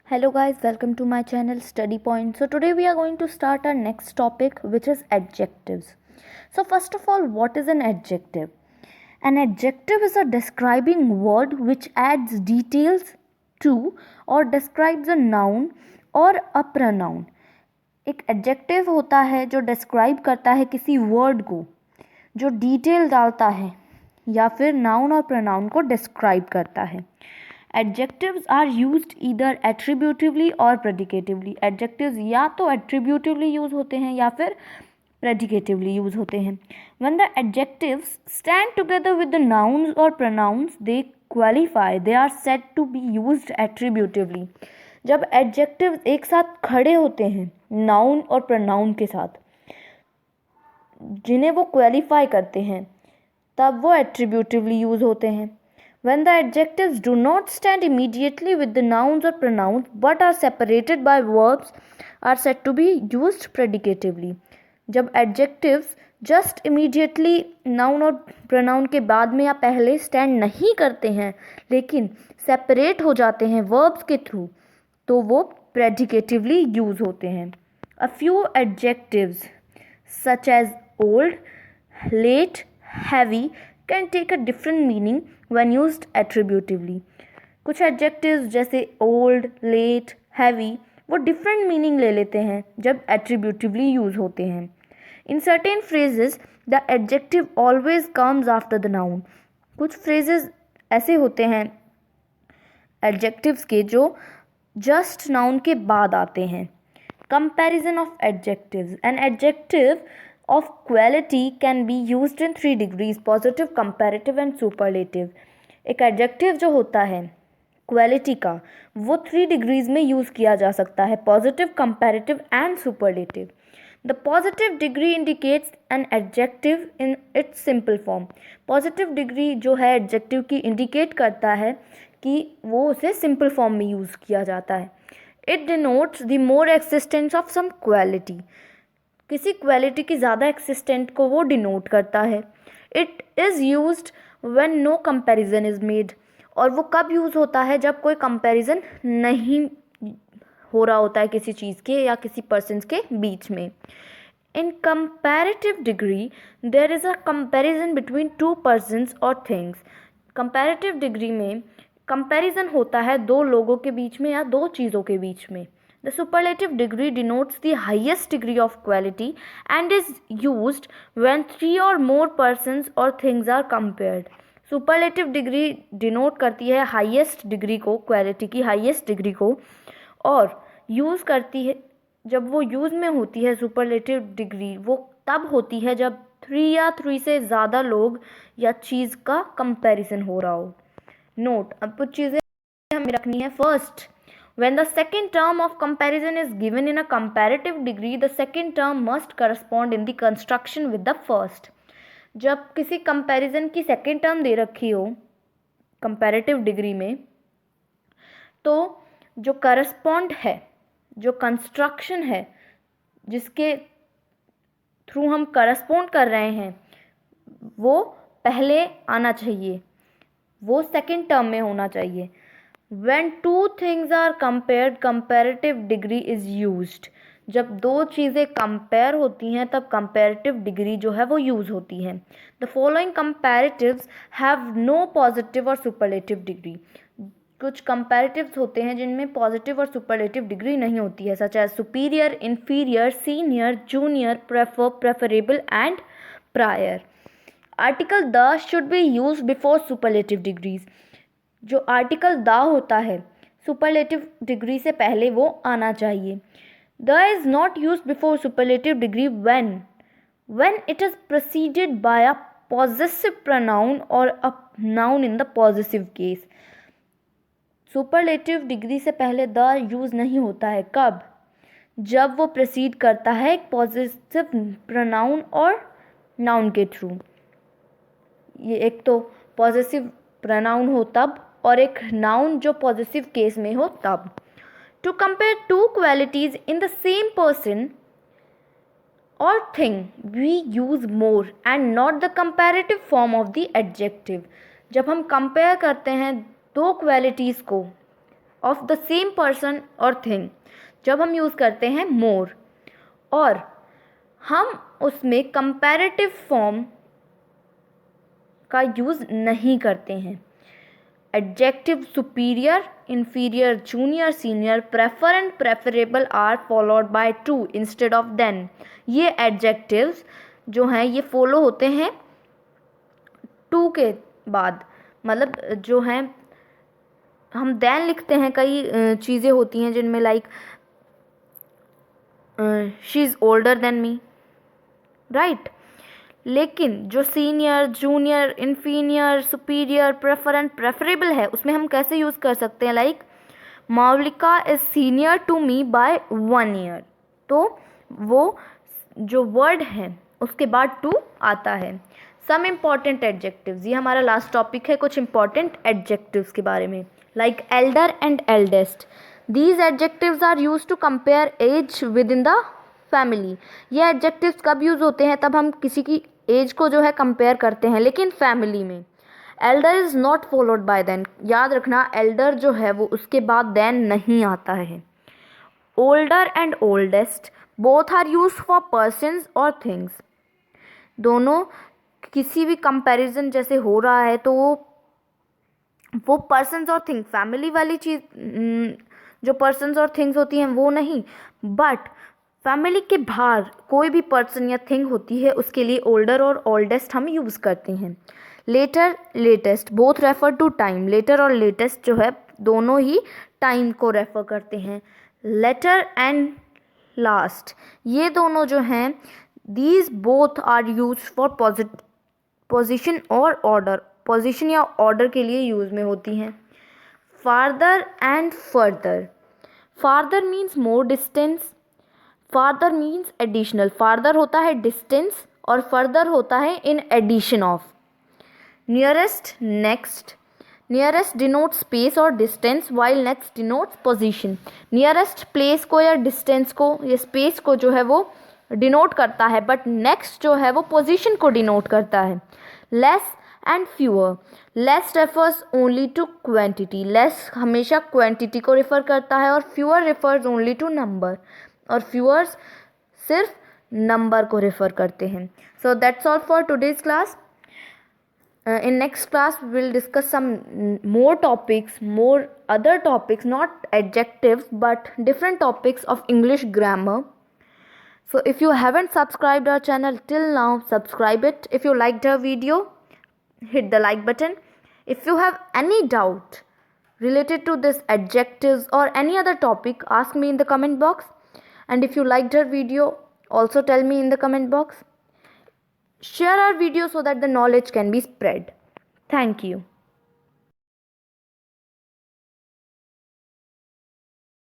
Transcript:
Hello guys, welcome to my channel Study Point. So today we are going to start our next topic, which is adjectives. So first of all, what is an adjective? An adjective is a describing word which adds details to or describes a noun or a pronoun. एक adjective होता है जो describe करता है किसी word को, जो detail डालता है या फिर नाउन और प्रोनाउन को डिस्क्राइब करता है. Adjectives are used either attributively or predicatively. Adjectives या तो attributively यूज होते हैं या फिर predicatively यूज होते हैं. When the adjectives stand together with the nouns or pronouns they qualify, they are said to be used attributively. जब adjectives एक साथ खड़े होते हैं noun और pronoun के साथ, जिन्हें वो क्वालिफाई करते हैं, तब वो attributively यूज होते हैं. When the adjectives do not stand immediately with the nouns or pronouns but are separated by verbs are said to be used predicatively. जब adjectives just immediately noun और pronoun के बाद में या पहले stand नहीं करते हैं लेकिन separate हो जाते हैं verbs के through, तो वो predicatively use होते हैं. A few adjectives such as old, late, heavy can take a different meaning when used attributively. कुछ adjectives जैसे old, late, heavy वो different meaning ले लेते हैं जब attributively use होते हैं. In certain phrases the adjective always comes after the noun. कुछ phrases ऐसे होते हैं adjectives के जो just noun के बाद आते हैं. Comparison of adjectives. An adjective of quality can be used in 3 degrees: positive, comparative and superlative. एक adjective जो होता है quality का, वो 3 degrees में use किया जा सकता है: positive, comparative and superlative. The positive degree indicates an adjective in its simple form. Positive degree जो है adjective की indicate करता है कि वो उसे simple form में use किया जाता है. It denotes the more existence of some quality. किसी क्वालिटी की ज़्यादा एक्सिस्टेंट को वो डिनोट करता है. It is used when no comparison is made. और वो कब यूज़ होता है? जब कोई कंपैरिजन नहीं हो रहा होता है किसी चीज़ के या किसी पर्सन्स के बीच में. In comparative degree there is a comparison between two persons और थिंग्स. कंपैरेटिव डिग्री में कंपैरिजन होता है दो लोगों के बीच में या दो चीज़ों के बीच में. The superlative degree denotes the highest degree of quality and is used when 3 or more persons or things are compared. Superlative degree denote करती है highest degree को, quality की highest degree को, और use करती है, जब वो use में होती है superlative degree, वो तब होती है जब 3 या 3 से ज़्यादा लोग या चीज़ का comparison हो रहा हो. Note, अब कुछ चीज़ें हमें रखनी है. First, when the second term of comparison is given in a comparative degree, the second term must correspond in the construction with the first. जब किसी comparison की second term दे रखी हो comparative degree में, तो जो correspond है, जो construction है, जिसके through हम correspond कर रहे हैं, वो पहले आना चाहिए, वो second term में होना चाहिए. When two things are compared, comparative degree is used. जब दो चीज़ें कंपेयर होती हैं तब comparative degree जो है वो यूज़ होती है. The following comparatives have no positive और superlative degree. कुछ comparatives होते हैं जिनमें positive और superlative degree नहीं होती है, such as superior, inferior, senior, junior, prefer, preferable and prior. Article the should be used before superlative degrees. जो आर्टिकल द होता है सुपरलेटिव डिग्री से पहले वो आना चाहिए. The is not use before superlative degree when it is preceded by a possessive pronoun or a noun in the possessive case. Superlative degree से पहले द यूज़ नहीं होता है. कब? जब वो प्रेसीड करता है एक पॉजिटिव प्रोनाउन और नाउन के थ्रू. ये एक तो पॉजिटिव प्रोनाउन हो तब, और एक नाउन जो पॉजिटिव केस में हो तब. To compare two qualities in the same person और thing we use more and not the comparative form of the adjective. जब हम कंपेयर करते हैं दो क्वालिटीज़ को ऑफ द सेम पर्सन और थिंग जब हम यूज़ करते हैं मोर, और हम उसमें कंपैरेटिव फॉर्म का यूज़ नहीं करते हैं। Adjective superior, inferior, junior, senior, prefer and preferable are followed by to instead of then। ये adjectives जो हैं ये फॉलो होते हैं to के बाद, मतलब जो हैं हम then लिखते हैं। कई चीज़ें होती हैं जिनमें like she is older than me, right. लेकिन जो senior, junior, inferior, superior, prefer and preferable है उसमें हम कैसे यूज़ कर सकते हैं, like Mavlika is senior to me by 1 year। तो वो जो वर्ड है उसके बाद टू आता है। सम इम्पॉर्टेंट एडजेक्टिव्स, ये हमारा लास्ट टॉपिक है, कुछ इम्पॉर्टेंट एडजेक्टिव्स के बारे में, like elder and eldest. These adjectives are use to compare age with in the family. ये एडजेक्टिव्स कब यूज़ होते हैं, तब हम किसी की एज को जो है कंपेयर करते हैं, लेकिन फैमिली में। Elder is not followed by then, याद रखना एल्डर जो है वो उसके बाद देन नहीं आता है। Older and oldest both are use for persons और थिंग्स। दोनों किसी भी कंपैरिजन जैसे हो रहा है तो वो पर्सन्स और थिंग, फैमिली वाली चीज़ जो पर्सन्स और थिंग्स होती हैं वो नहीं, बट फैमिली के बाहर कोई भी पर्सन या थिंग होती है उसके लिए ओल्डर और ओल्डेस्ट हम यूज़ करते हैं। Later, latest both refer to time. Later और लेटेस्ट जो है दोनों ही टाइम को रेफर करते हैं। लेटर एंड लास्ट ये दोनों जो हैं these both are use for position और ऑर्डर, पोजिशन या ऑर्डर के लिए यूज़ में होती हैं। Farther and further, farther means more distance, farther means additional. Farther होता है डिस्टेंस और फर्दर होता है in addition of. Nearest, next, nearest denotes space और distance while next denotes position. Nearest place को या डिस्टेंस को या स्पेस को जो है वो डिनोट करता है, बट नेक्स्ट जो है वो पोजीशन को डिनोट करता है। Less and fewer, less refers only to quantity. Less हमेशा क्वांटिटी को रेफर करता है और fewer refers only to number, और फ्यूअर्स सिर्फ नंबर को रेफर करते हैं। So that's all for today's class. In next class we will discuss some more topics, more other topics, not adjectives but different topics of English grammar. So if you haven't subscribed our channel till now, subscribe it. If you liked our video, hit the like button. If you have any doubt related to this adjectives or any other topic, ask me in the comment box. And if you liked our video, also tell me in the comment box. Share our video so that the knowledge can be spread. Thank you.